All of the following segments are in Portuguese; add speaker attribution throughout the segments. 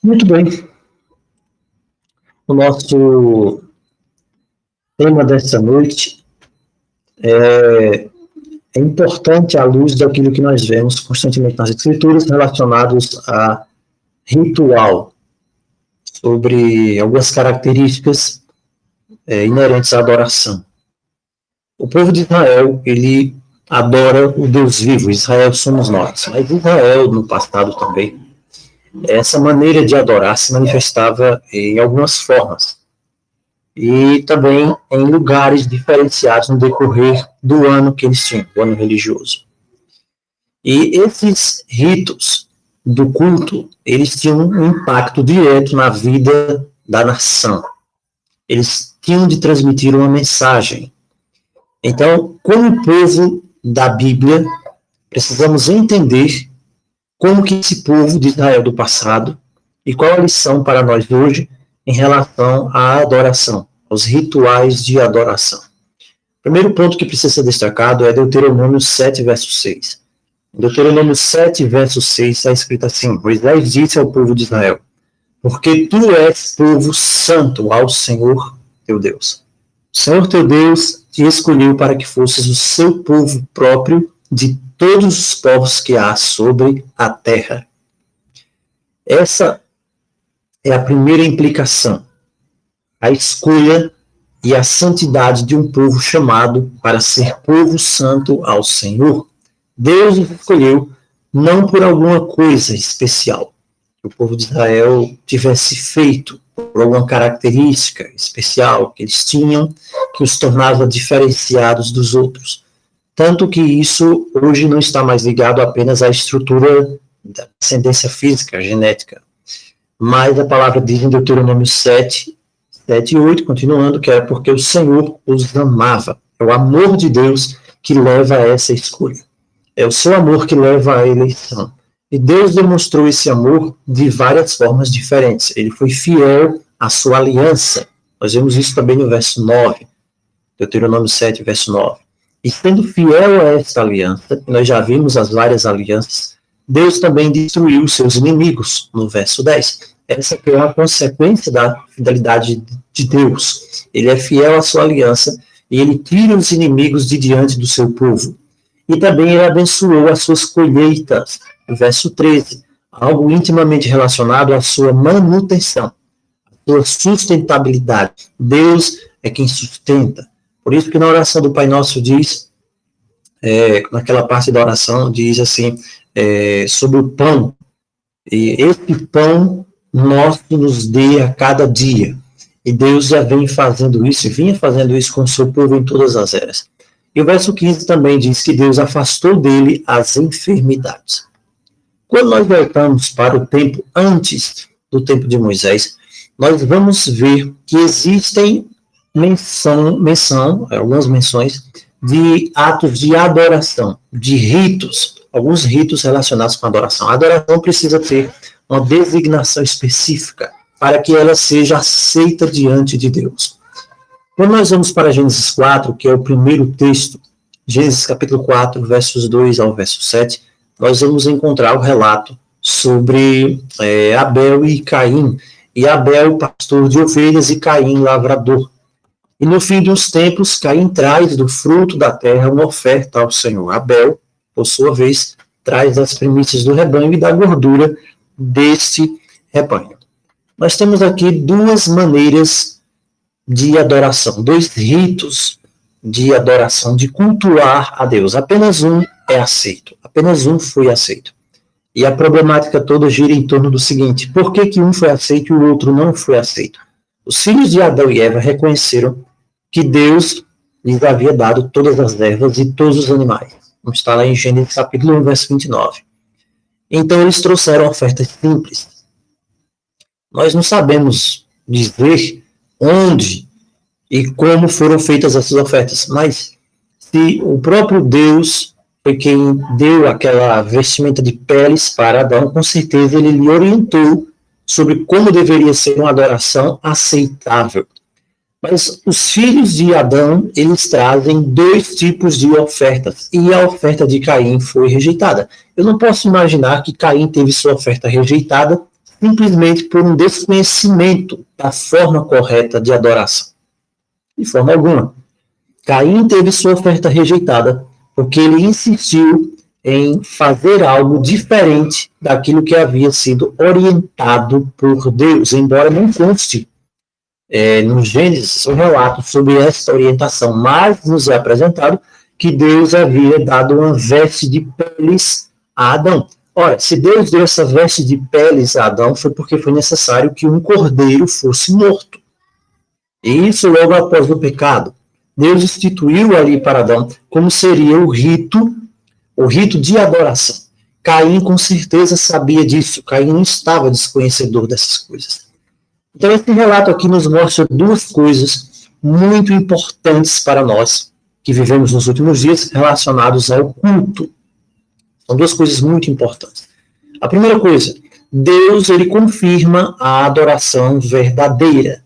Speaker 1: Muito bem. O nosso tema dessa noite é importante à luz daquilo que nós vemos constantemente nas Escrituras relacionados a ritual, sobre algumas características inerentes à adoração. O povo de Israel, ele adora o Deus vivo. Israel somos nós, mas Israel no passado também. Essa maneira de adorar se manifestava em algumas formas e também em lugares diferenciados no decorrer do ano que eles tinham, o ano religioso. E esses ritos do culto, eles tinham um impacto direto na vida da nação. Eles tinham de transmitir uma mensagem. Então, como povo da Bíblia, precisamos entender como que esse povo de Israel do passado e qual a lição para nós hoje em relação à adoração, aos rituais de adoração. O primeiro ponto que precisa ser destacado é Deuteronômio 7, verso 6. Em Deuteronômio 7, verso 6, está escrito assim: Moisés disse ao povo de Israel: porque tu és povo santo ao Senhor teu Deus. O Senhor teu Deus te escolheu para que fosses o seu povo próprio de todos os povos que há sobre a terra. Essa é a primeira implicação. A escolha e a santidade de um povo chamado para ser povo santo ao Senhor. Deus os escolheu não por alguma coisa especial que o povo de Israel tivesse feito, por alguma característica especial que eles tinham, que os tornava diferenciados dos outros. Tanto que isso hoje não está mais ligado apenas à estrutura da descendência física, genética. Mas a palavra diz em Deuteronômio 7 e 8, continuando, que era porque o Senhor os amava. É o amor de Deus que leva a essa escolha. É o seu amor que leva à eleição. E Deus demonstrou esse amor de várias formas diferentes. Ele foi fiel à sua aliança. Nós vemos isso também no verso 9. Deuteronômio 7, verso 9. E sendo fiel a esta aliança, nós já vimos as várias alianças, Deus também destruiu os seus inimigos, no verso 10. Essa é a consequência da fidelidade de Deus. Ele é fiel à sua aliança e ele tira os inimigos de diante do seu povo. E também ele abençoou as suas colheitas, no verso 13. Algo intimamente relacionado à sua manutenção, à sua sustentabilidade. Deus é quem sustenta. Por isso que na oração do Pai Nosso diz, naquela parte da oração, diz assim, sobre o pão. E esse pão nosso nos dê a cada dia. E Deus já vem fazendo isso, e vinha fazendo isso com o seu povo em todas as eras. E o verso 15 também diz que Deus afastou dele as enfermidades. Quando nós voltamos para o tempo antes do tempo de Moisés, nós vamos ver que existem algumas menções de atos de adoração, de ritos, alguns ritos relacionados com a adoração. A adoração precisa ter uma designação específica para que ela seja aceita diante de Deus. Quando nós vamos para Gênesis 4, que é o primeiro texto, Gênesis capítulo 4, versos 2 ao verso 7, nós vamos encontrar o relato sobre Abel e Caim. E Abel, pastor de ovelhas, e Caim, lavrador. E no fim dos tempos, Caim traz do fruto da terra uma oferta ao Senhor. Abel, por sua vez, traz as primícias do rebanho e da gordura deste rebanho. Nós temos aqui duas maneiras de adoração, dois ritos de adoração, de cultuar a Deus. Apenas um é aceito, apenas um foi aceito. E a problemática toda gira em torno do seguinte: por que um foi aceito e o outro não foi aceito? Os filhos de Adão e Eva reconheceram que Deus lhes havia dado todas as ervas e todos os animais. Vamos estar lá em Gênesis capítulo 1, verso 29. Então eles trouxeram ofertas simples. Nós não sabemos dizer onde e como foram feitas essas ofertas, mas se o próprio Deus foi quem deu aquela vestimenta de peles para Adão, com certeza ele lhe orientou sobre como deveria ser uma adoração aceitável. Mas os filhos de Adão, eles trazem dois tipos de ofertas, e a oferta de Caim foi rejeitada. Eu não posso imaginar que Caim teve sua oferta rejeitada simplesmente por um desconhecimento da forma correta de adoração. De forma alguma. Caim teve sua oferta rejeitada porque ele insistiu em fazer algo diferente daquilo que havia sido orientado por Deus, embora não conste no Gênesis um relato sobre esta orientação, mas nos é apresentado que Deus havia dado uma veste de peles a Adão. Ora, se Deus deu essa veste de peles a Adão, foi porque foi necessário que um cordeiro fosse morto. E isso logo após o pecado. Deus instituiu ali para Adão como seria o rito de adoração. Caim com certeza sabia disso. Caim não estava desconhecedor dessas coisas. Então esse relato aqui nos mostra duas coisas muito importantes para nós que vivemos nos últimos dias relacionados ao culto. São duas coisas muito importantes. A primeira coisa, Deus ele confirma a adoração verdadeira.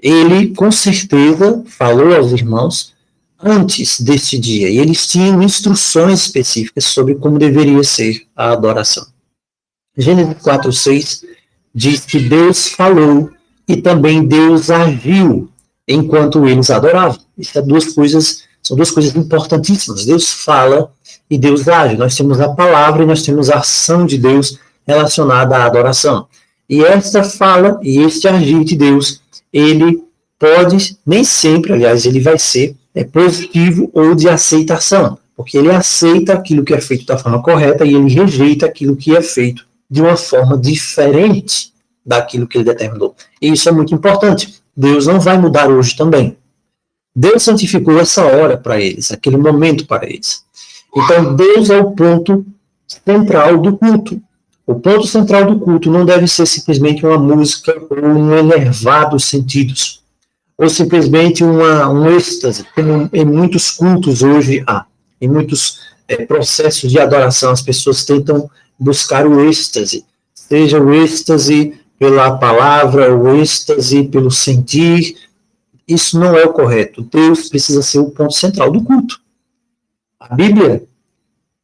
Speaker 1: Ele, com certeza, falou aos irmãos antes deste dia, e eles tinham instruções específicas sobre como deveria ser a adoração. Gênesis 4:6 diz que Deus falou e também Deus agiu enquanto eles adoravam. Isso são duas coisas importantíssimas. Deus fala e Deus age. Nós temos a palavra e nós temos a ação de Deus relacionada à adoração. E esta fala e este agir de Deus, ele pode, nem sempre, aliás, ele vai ser positivo ou de aceitação, porque ele aceita aquilo que é feito da forma correta e ele rejeita aquilo que é feito de uma forma diferente daquilo que ele determinou. E isso é muito importante. Deus não vai mudar hoje também. Deus santificou essa hora para eles, aquele momento para eles. Então, Deus é o ponto central do culto. O ponto central do culto não deve ser simplesmente uma música ou um enervar dos sentidos, ou simplesmente um êxtase, como em muitos cultos hoje há. Em muitos processos de adoração, as pessoas tentam buscar o êxtase, seja o êxtase pela palavra, o êxtase pelo sentir. Isso não é o correto. Deus precisa ser o ponto central do culto. A Bíblia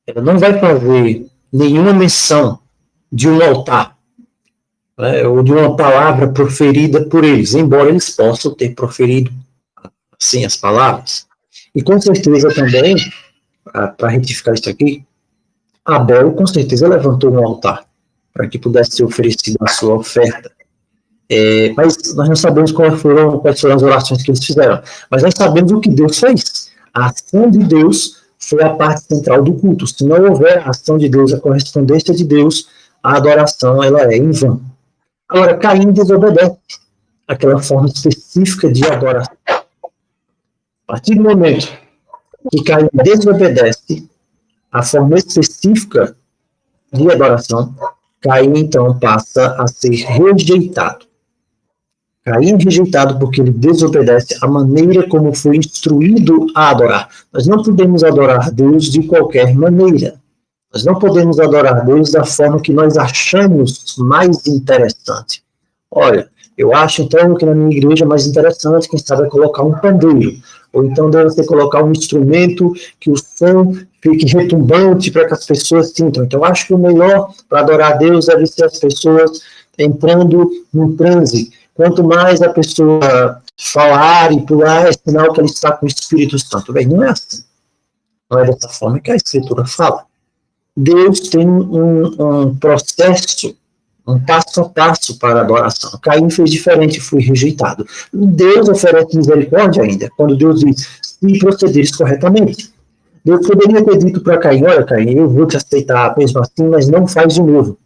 Speaker 1: ela não vai fazer nenhuma menção de um altar, né, ou de uma palavra proferida por eles, embora eles possam ter proferido assim as palavras. E com certeza também, para retificar isso aqui, Abel com certeza levantou um altar para que pudesse ser oferecida a sua oferta. Mas nós não sabemos quais foram as orações que eles fizeram, mas nós sabemos o que Deus fez. A ação de Deus foi a parte central do culto. Se não houver a ação de Deus, a correspondência de Deus, a adoração ela é em vão. Agora, Caim desobedece aquela forma específica de adoração. A partir do momento que Caim desobedece a forma específica de adoração, Caim então passa a ser rejeitado. Caim é rejeitado porque ele desobedece a maneira como foi instruído a adorar. Nós não podemos adorar Deus de qualquer maneira. Nós não podemos adorar Deus da forma que nós achamos mais interessante. Olha, eu acho então que na minha igreja é mais interessante, quem sabe, é colocar um pandeiro. Ou então deve ser colocar um instrumento que o som fique retumbante para que as pessoas sintam. Então eu acho que o melhor para adorar a Deus deve ser as pessoas entrando num transe. Quanto mais a pessoa falar e pular, é sinal que ela está com o Espírito Santo. Bem, não é assim. Não é dessa forma que a Escritura fala. Deus tem um processo, um passo a passo para a adoração. Caim fez diferente, foi rejeitado. Deus oferece misericórdia ainda, quando Deus diz, se procederes corretamente. Deus poderia ter dito para Caim, olha Caim, eu vou te aceitar mesmo assim, mas não faz de novo.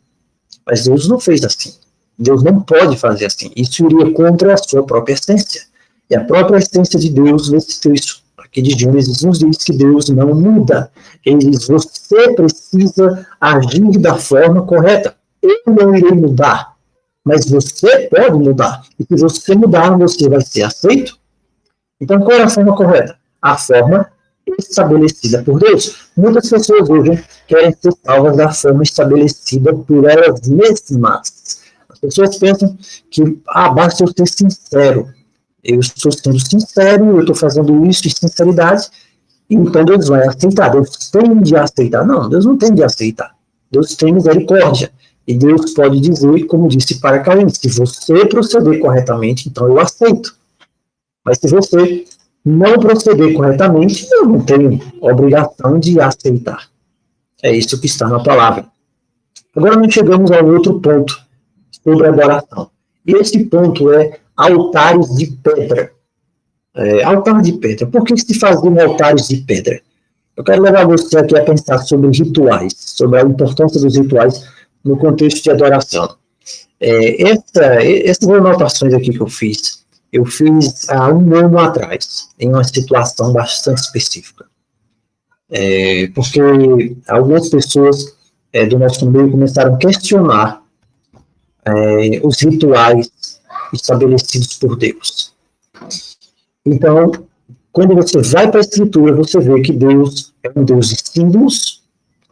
Speaker 1: Mas Deus não fez assim. Deus não pode fazer assim. Isso iria contra a sua própria essência. E a própria essência de Deus, nesse texto aqui de Gênesis, nos diz que Deus não muda. Ele diz, você precisa agir da forma correta. Eu não irei mudar, mas você pode mudar. E se você mudar, você vai ser aceito. Então, qual é a forma correta? A forma estabelecida por Deus. Muitas pessoas hoje querem ser salvas da forma estabelecida por elas mesmas. As pessoas pensam que basta eu ser sincero. Eu estou sendo sincero, eu estou fazendo isso em sinceridade, então Deus vai aceitar. Deus tem de aceitar. Não, Deus não tem de aceitar. Deus tem misericórdia. E Deus pode dizer, como disse para Caim, se você proceder corretamente, então eu aceito. Mas se você não proceder corretamente, eu não tenho obrigação de aceitar. É isso que está na palavra. Agora nós chegamos a um outro ponto sobre a adoração. E esse ponto é altares de pedra. Altar de pedra. Por que se faziam altares de pedra? Eu quero levar você aqui a pensar sobre rituais, sobre a importância dos rituais no contexto de adoração. Essas anotações aqui que eu fiz há um ano atrás, em uma situação bastante específica. Porque algumas pessoas do nosso meio começaram a questionar os rituais estabelecidos por Deus. Então, quando você vai para a Escritura, você vê que Deus é um Deus de símbolos,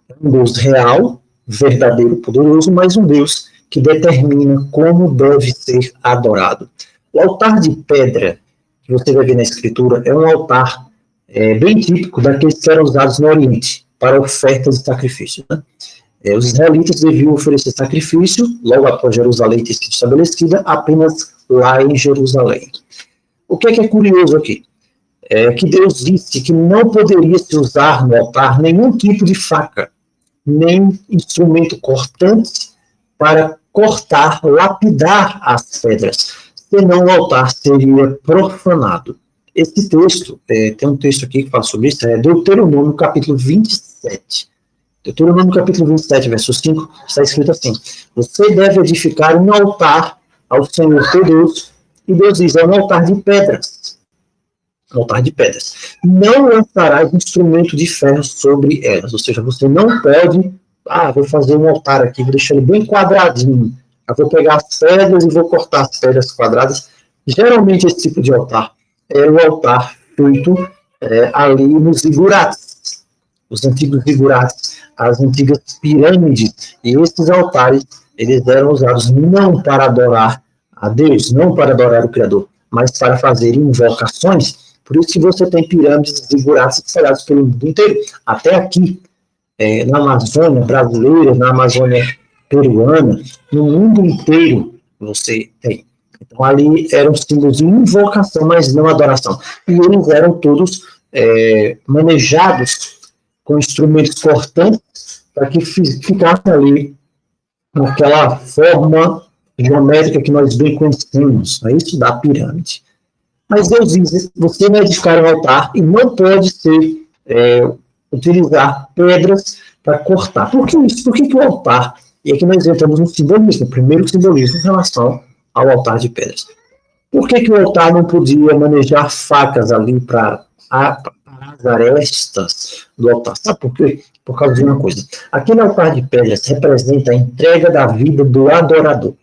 Speaker 1: é um Deus real, verdadeiro, poderoso, mas um Deus que determina como deve ser adorado. O altar de pedra, que você vai ver na Escritura, é um altar bem típico daqueles que eram usados no Oriente, para ofertas de sacrifício. Né? Os israelitas deviam oferecer sacrifício, logo após Jerusalém ter sido estabelecida, apenas lá em Jerusalém. O que é curioso aqui? Que Deus disse que não poderia se usar no altar nenhum tipo de faca, nem instrumento cortante para cortar, lapidar as pedras, senão o altar seria profanado. Esse texto, tem um texto aqui que fala sobre isso, é Deuteronômio capítulo 27. Deuteronômio capítulo 27, verso 5, está escrito assim: você deve edificar um altar ao Senhor teu Deus, e Deus diz, é um altar de pedras. Um altar de pedras. Não lançarás instrumento de ferro sobre elas, ou seja, você não pode, vou fazer um altar aqui, vou deixar ele bem quadradinho, eu vou pegar as pedras e vou cortar as pedras quadradas. Geralmente esse tipo de altar é o altar feito ali nos zigurates, os antigos zigurates, as antigas pirâmides, e esses altares, eles eram usados não para adorar a Deus, não para adorar o Criador, mas para fazer invocações. Por isso que você tem pirâmides zigurates espalhadas pelo mundo inteiro. Até aqui, na Amazônia brasileira, na Amazônia peruana, no mundo inteiro você tem. Então, ali eram símbolos de invocação, mas não adoração. E eles eram todos manejados com instrumentos cortantes para que ficasse ali naquela forma geométrica que nós bem conhecemos, é isso da pirâmide. Mas Deus diz, você vai edificar um altar e não pode utilizar pedras para cortar. Por que isso? Por que o altar? E aqui nós entramos no simbolismo, o primeiro simbolismo em relação ao altar de pedras. Por que o altar não podia manejar facas ali para as arestas do altar? Sabe por quê? Por causa de uma coisa. Aquele altar de pedras representa a entrega da vida do adorador.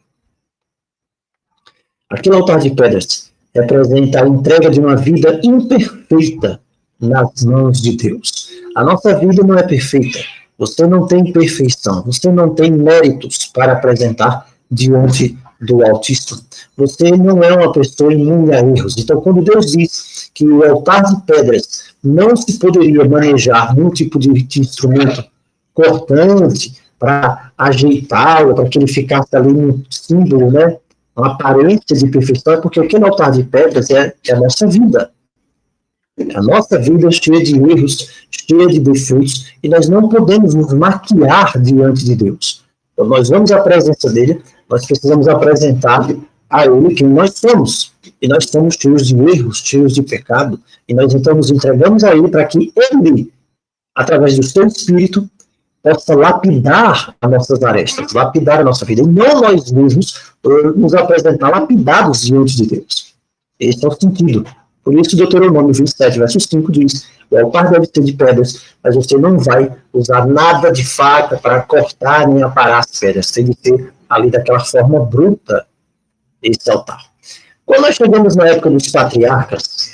Speaker 1: Aquele altar de pedras representa a entrega de uma vida imperfeita nas mãos de Deus. A nossa vida não é perfeita. Você não tem perfeição. Você não tem méritos para apresentar diante do Altíssimo. Você não é uma pessoa imune a erros. Então, quando Deus diz que o altar de pedras não se poderia manejar nenhum tipo de instrumento cortante para ajeitá-lo, para que ele ficasse ali um símbolo, né? Uma aparência de perfeição, é porque aquele altar de pedras é a nossa vida. A nossa vida é cheia de erros, cheia de defeitos, e nós não podemos nos maquiar diante de Deus. Então, nós vamos à presença dele, nós precisamos apresentar a ele quem nós somos. E nós somos cheios de erros, cheios de pecado, e nós então nos entregamos a ele para que ele, através do seu Espírito, possa lapidar as nossas arestas, lapidar a nossa vida, e não nós mesmos nos apresentar lapidados diante de Deus. Esse é o sentido. Por isso, Deuteronômio 27, verso 5 diz, o altar deve ser de pedras, mas você não vai usar nada de faca para cortar nem aparar as pedras, tem de ser ali daquela forma bruta esse altar. Quando nós chegamos na época dos patriarcas,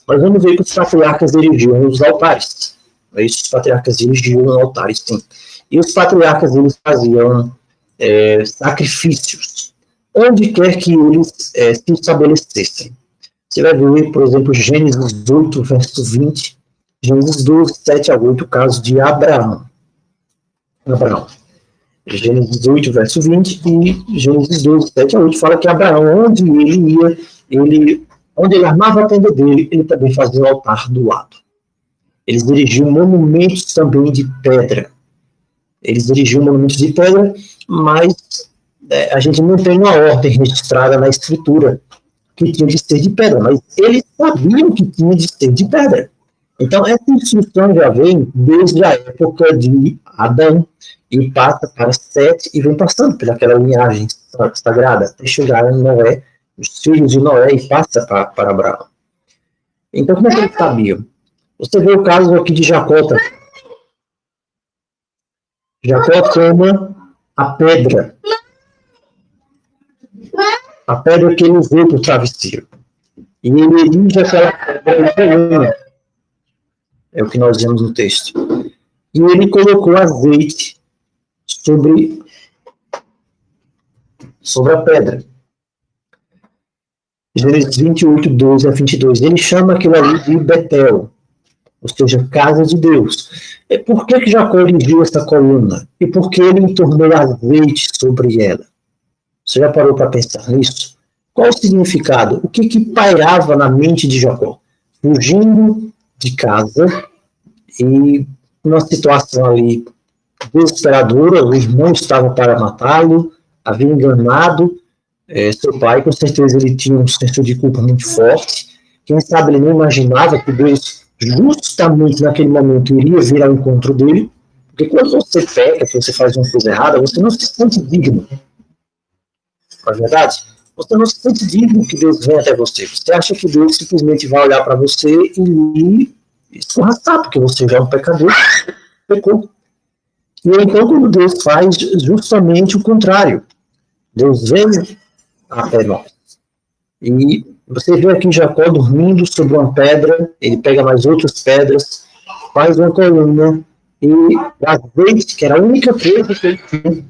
Speaker 1: nós vamos ver que os patriarcas erigiam os altares. Os patriarcas erigiam altares, sim. E os patriarcas, eles faziam sacrifícios, onde quer que eles se estabelecessem. Você vai ver, por exemplo, Gênesis 8, verso 20, Gênesis 12, 7 a 8, o caso de Abraão. Gênesis 8, verso 20, e Gênesis 12, 7 a 8, fala que Abraão, onde ele ia, onde ele armava a tenda dele, ele também fazia o altar do lado. Eles erigiam monumentos também de pedra. Mas a gente não tem uma ordem registrada na escritura que tinha de ser de pedra, mas eles sabiam que tinha de ser de pedra. Então, essa instrução já vem desde a época de Adão, e passa para Sete, e vem passando pelaquela linhagem sagrada, até chegar em Noé, os filhos de Noé, e passa para Abraão. Então, como é que eles sabiam? Você vê o caso aqui de Jacó. Jacó toma a pedra que ele usou para o travesseiro, e ele erige aquela pedra em coluna. É o que nós vemos no texto. E ele colocou azeite sobre a pedra. Gênesis 28, 12 a 22. Ele chama aquilo ali de Betel, ou seja, casa de Deus. E por que Jacó erigiu essa coluna? E por que ele entornou azeite sobre ela? Você já parou para pensar nisso? Qual o significado? O que pairava na mente de Jacó? Fugindo de casa e numa situação ali desesperadora, o irmão estava para matá-lo, havia enganado seu pai, com certeza ele tinha um senso de culpa muito forte. Quem sabe ele não imaginava que Deus, justamente naquele momento, iria vir ao encontro dele, porque quando você peca, que você faz uma coisa errada, você não se sente digno. Não é verdade? Você não se sente digno que Deus venha até você. Você acha que Deus simplesmente vai olhar para você e escorraçar, porque você já é um pecador, pecou. E então, quando Deus faz justamente o contrário, Deus vem até nós. E você vê aqui Jacó dormindo sobre uma pedra, ele pega mais outras pedras, faz uma coluna, e o azeite, que era a única coisa que ele tinha,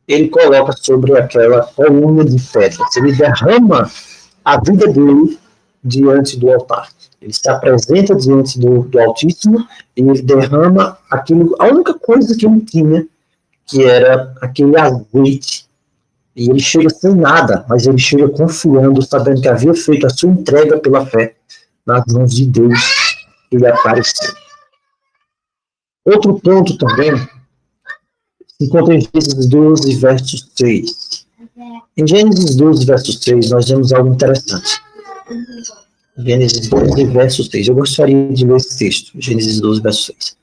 Speaker 1: ele coloca sobre aquela coluna de pedra. Ele derrama a vida dele diante do altar. Ele se apresenta diante do Altíssimo e ele derrama aquilo, a única coisa que ele tinha, que era aquele azeite. E ele chega sem nada, mas ele chega confiando, sabendo que havia feito a sua entrega pela fé nas mãos de Deus. Ele apareceu. Outro ponto também se encontra em Gênesis 12, verso 6. Em Gênesis 12, verso 6, nós vemos algo interessante. Gênesis 12, verso 6. Eu gostaria de ler esse texto. Gênesis 12, verso 6.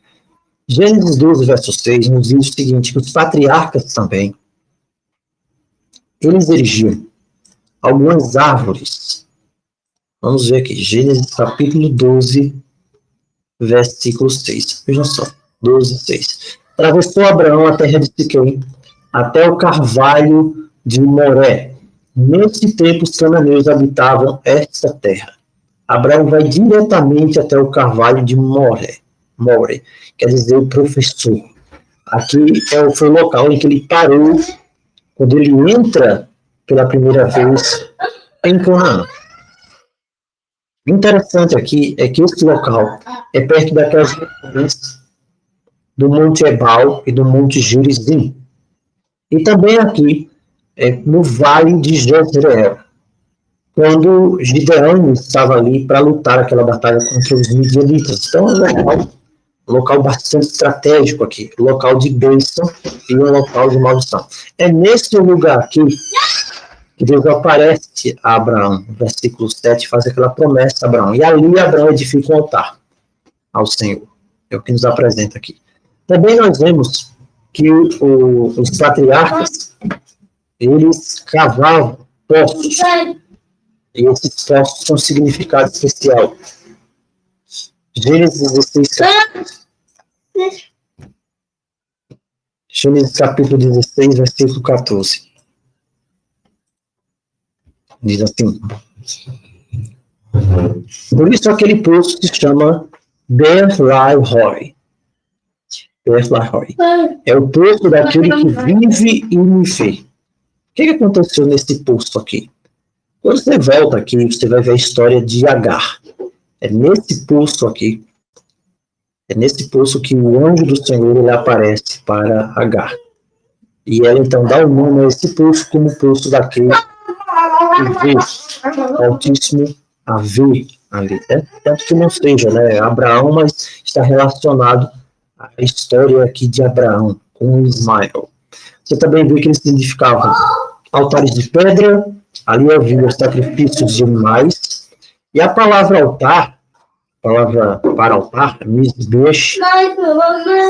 Speaker 1: Gênesis 12, verso 6 nos diz o seguinte, que os patriarcas também, eles erigiam algumas árvores. Vamos ver aqui. Gênesis capítulo 12, versículo 6. Vejam só. 12, 6. Atravessou Abraão a terra de Siquém, até o carvalho de Moré. Nesse tempo, os cananeus habitavam esta terra. Abraão vai diretamente até o carvalho de Moré. Moré, quer dizer, o professor. Aqui foi o local em que ele parou quando ele entra pela primeira vez em Canaã. O interessante aqui é que esse local é perto daquelas regiões do Monte Ebal e do Monte Gerizim. E também aqui, no Vale de Jezreel, quando Gideão estava ali para lutar aquela batalha contra os midianitas. Então, é um local bastante estratégico aqui, local de bênção e um local de maldição. É nesse lugar aqui que Deus aparece a Abraão, no versículo 7, faz aquela promessa a Abraão. E ali Abraão edifica um altar ao Senhor. É o que nos apresenta aqui. Também nós vemos que os patriarcas, eles cavavam poços. E esses poços têm um significado especial. Gênesis 16, Gênesis capítulo 16, versículo 14. Diz assim: por isso aquele poço se chama Ber-Lahai-Roi. Ber-Lahai-Roi. É o poço daquele que vive e me vê. O que aconteceu nesse poço aqui? Quando você volta aqui, você vai ver a história de Agar. É nesse poço aqui, é nesse poço que o anjo do Senhor ele aparece para Agar. E ela, então, dá o nome a esse poço como o poço daquele que vê o Altíssimo a ver ali, né? Tanto que não seja, né, Abraão, mas está relacionado à história aqui de Abraão com Ismael. Você também vê que eles significavam altares de pedra, ali havia os sacrifícios de animais, e a palavra altar, a palavra para altar, misbesh,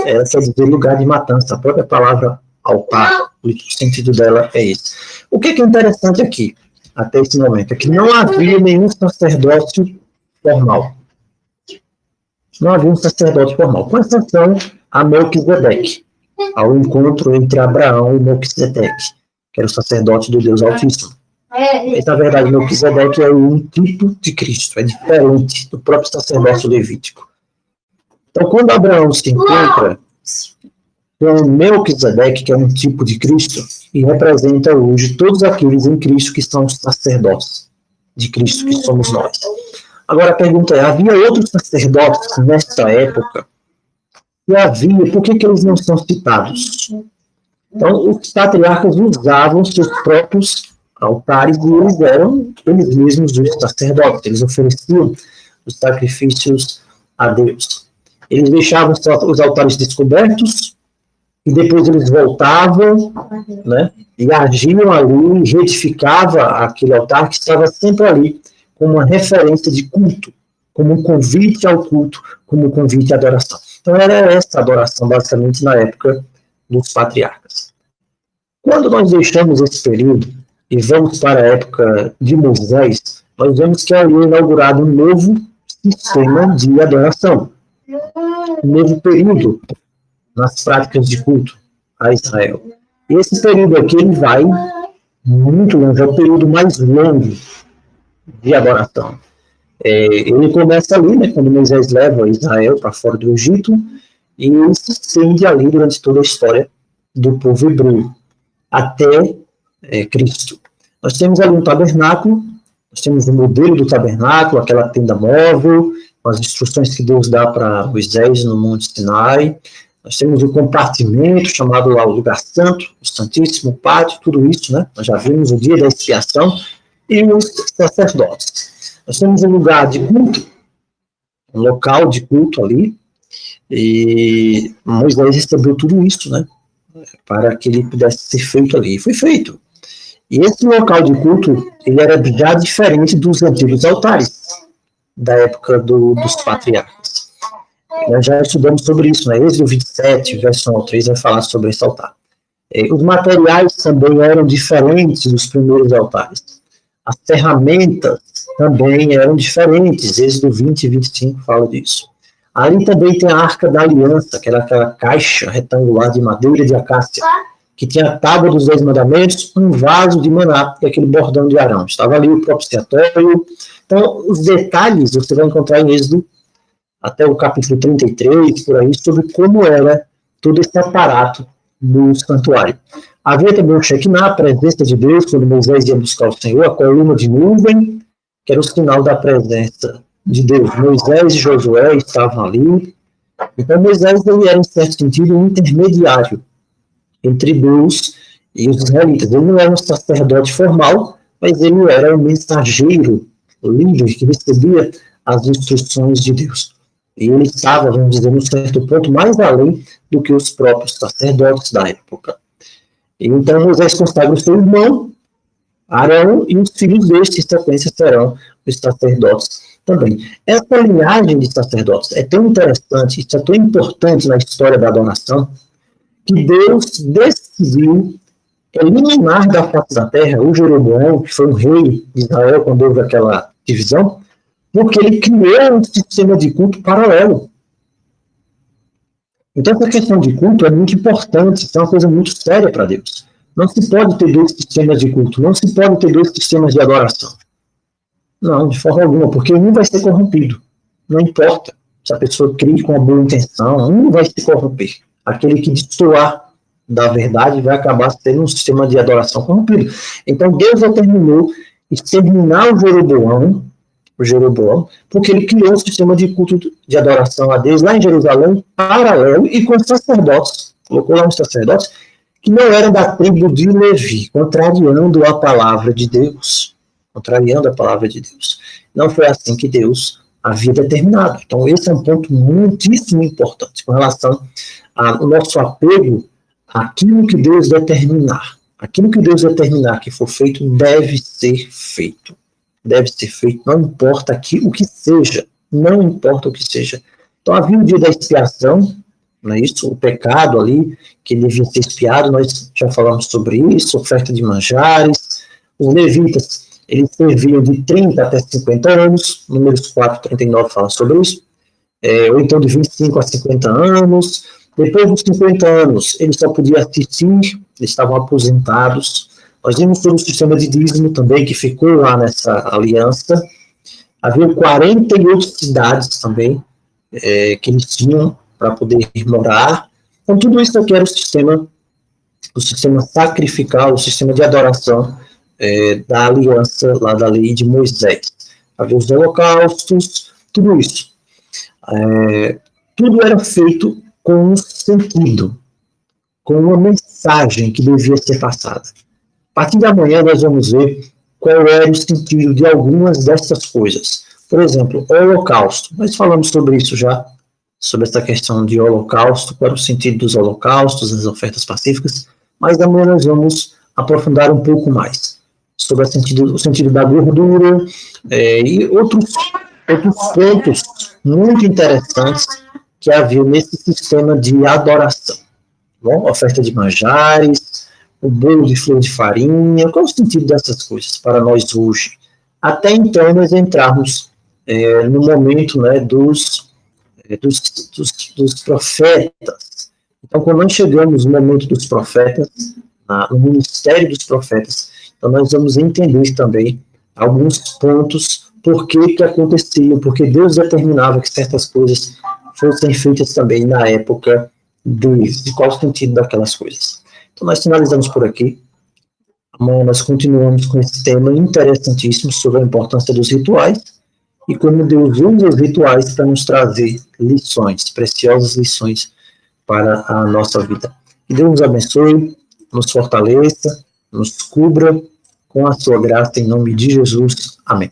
Speaker 1: ela quer dizer lugar de matança. A própria palavra altar, o sentido dela é esse. O que é interessante aqui, até esse momento, é que não havia nenhum sacerdócio formal. Não havia um sacerdote formal, com exceção a Melquisedeque, ao encontro entre Abraão e Melquisedeque, que era o sacerdote do Deus Altíssimo. Mas, na verdade, Melquisedeque é um tipo de Cristo, é diferente do próprio sacerdócio levítico. Então, quando Abraão se encontra com Melquisedeque, que é um tipo de Cristo, e representa hoje todos aqueles em Cristo que são os sacerdotes de Cristo, que somos nós. Agora a pergunta é, havia outros sacerdotes nessa época? E havia, por que eles não são citados? Então, os patriarcas usavam seus próprios altares e eles eram eles mesmos os sacerdotes, eles ofereciam os sacrifícios a Deus. Eles deixavam os altares descobertos e depois eles voltavam, né, e agiam ali, e retificavam aquele altar que estava sempre ali, como uma referência de culto, como um convite ao culto, como um convite à adoração. Então era essa adoração, basicamente, na época dos patriarcas. Quando nós deixamos esse período e vamos para a época de Moisés, nós vemos que ali é inaugurado um novo sistema de adoração, um novo período nas práticas de culto a Israel. E esse período aqui ele vai muito longe, é o período mais longo de adoração. Ele começa ali, né, quando Moisés leva Israel para fora do Egito, e ele se estende ali durante toda a história do povo hebreu, até Cristo. Nós temos ali um tabernáculo, nós temos o modelo do tabernáculo, aquela tenda móvel, com as instruções que Deus dá para Moisés no Monte Sinai. Nós temos o compartimento, chamado lá o lugar santo, o santíssimo, o pátio, tudo isso, né? Nós já vimos o dia da expiação, e os sacerdotes. Nós temos um lugar de culto, um local de culto ali, e Moisés recebeu tudo isso, né, para que ele pudesse ser feito ali. E foi feito. E esse local de culto, ele era já diferente dos antigos altares, da época dos patriarcas. Nós já estudamos sobre isso, né? Êxodo 27, verso 3, vai falar sobre esse altar. Os materiais também eram diferentes dos primeiros altares. As ferramentas também eram diferentes. Êxodo 20 e 25 fala disso. Ali também tem a Arca da Aliança, que era aquela caixa retangular de madeira de acácia, que tinha a tábua dos 10 mandamentos, um vaso de maná e aquele bordão de Arão. Estava ali o propiciatório. Então, os detalhes você vai encontrar em Êxodo, até o capítulo 33, por aí, sobre como era todo esse aparato do santuário. Havia também o Shekinah, a presença de Deus, quando Moisés ia buscar o Senhor, a coluna de nuvem, que era o sinal da presença de Deus. Moisés e Josué estavam ali. Então, Moisés ele era, em certo sentido, um intermediário entre Deus e os israelitas. Ele não era um sacerdote formal, mas ele era um mensageiro livre que recebia as instruções de Deus. E ele estava, vamos dizer, num certo ponto, mais além do que os próprios sacerdotes da época. E então Moisés consagra o seu irmão, Arão, e os filhos deste, em sequência, serão os sacerdotes também. Essa linhagem de sacerdotes é tão interessante, isso é tão importante na história da adoração, que Deus decidiu eliminar da face da terra o Jeroboão, que foi um rei de Israel quando houve aquela divisão, porque ele criou um sistema de culto paralelo. Então, essa questão de culto é muito importante, isso é uma coisa muito séria para Deus. Não se pode ter dois sistemas de culto, não se pode ter dois sistemas de adoração. Não, de forma alguma, porque um vai ser corrompido. Não importa se a pessoa crie com uma boa intenção, um vai se corromper. Aquele que destoar da verdade vai acabar sendo um sistema de adoração corrompido. Então, Deus determinou exterminar o Jeroboão, porque ele criou um sistema de culto de adoração a Deus lá em Jerusalém, paralelo, e com sacerdotes, colocou lá uns sacerdotes, que não eram da tribo de Levi, contrariando a palavra de Deus. Contrariando a palavra de Deus. Não foi assim que Deus havia determinado. Então, esse é um ponto muitíssimo importante com relação ao nosso apego àquilo que Deus determinar. Aquilo que Deus determinar que for feito, deve ser feito. Deve ser feito, não importa o que seja. Não importa o que seja. Então, havia o dia da expiação, não é isso? O pecado ali, que devia ser expiado, nós já falamos sobre isso, oferta de manjares. Os levitas, eles serviam de 30 até 50 anos, Números 4:39 fala sobre isso, ou então de 25 a 50 anos. Depois dos 50 anos, eles só podiam assistir, eles estavam aposentados. Nós vimos sobre o sistema de dízimo também, que ficou lá nessa aliança. Havia 48 cidades também, que eles tinham para poder morar. Então, tudo isso aqui era o sistema sacrificial, o sistema de adoração da aliança, lá da lei de Moisés. Havia os holocaustos, tudo isso. Tudo era feito com um sentido, com uma mensagem que devia ser passada. A partir de amanhã nós vamos ver qual era o sentido de algumas dessas coisas. Por exemplo, o holocausto. Nós falamos sobre isso já, sobre essa questão de holocausto, qual era o sentido dos holocaustos, das ofertas pacíficas, mas amanhã nós vamos aprofundar um pouco mais sobre o sentido da gordura e outros pontos muito interessantes que havia nesse sistema de adoração. Bom, oferta de manjares, o bolo de flor de farinha, qual é o sentido dessas coisas para nós hoje? Até então nós entrarmos no momento, né, dos profetas. Então, quando nós chegamos no momento dos profetas, no ministério dos profetas, então nós vamos entender também alguns pontos, por que aconteciam, porque Deus determinava que certas coisas fossem feitas também na época deles, de qual o sentido daquelas coisas. Então nós finalizamos por aqui. Amanhã nós continuamos com esse tema interessantíssimo sobre a importância dos rituais e como Deus usa os rituais para nos trazer lições, preciosas lições para a nossa vida. Que Deus nos abençoe, nos fortaleça, nos cubra com a sua graça em nome de Jesus. Amém.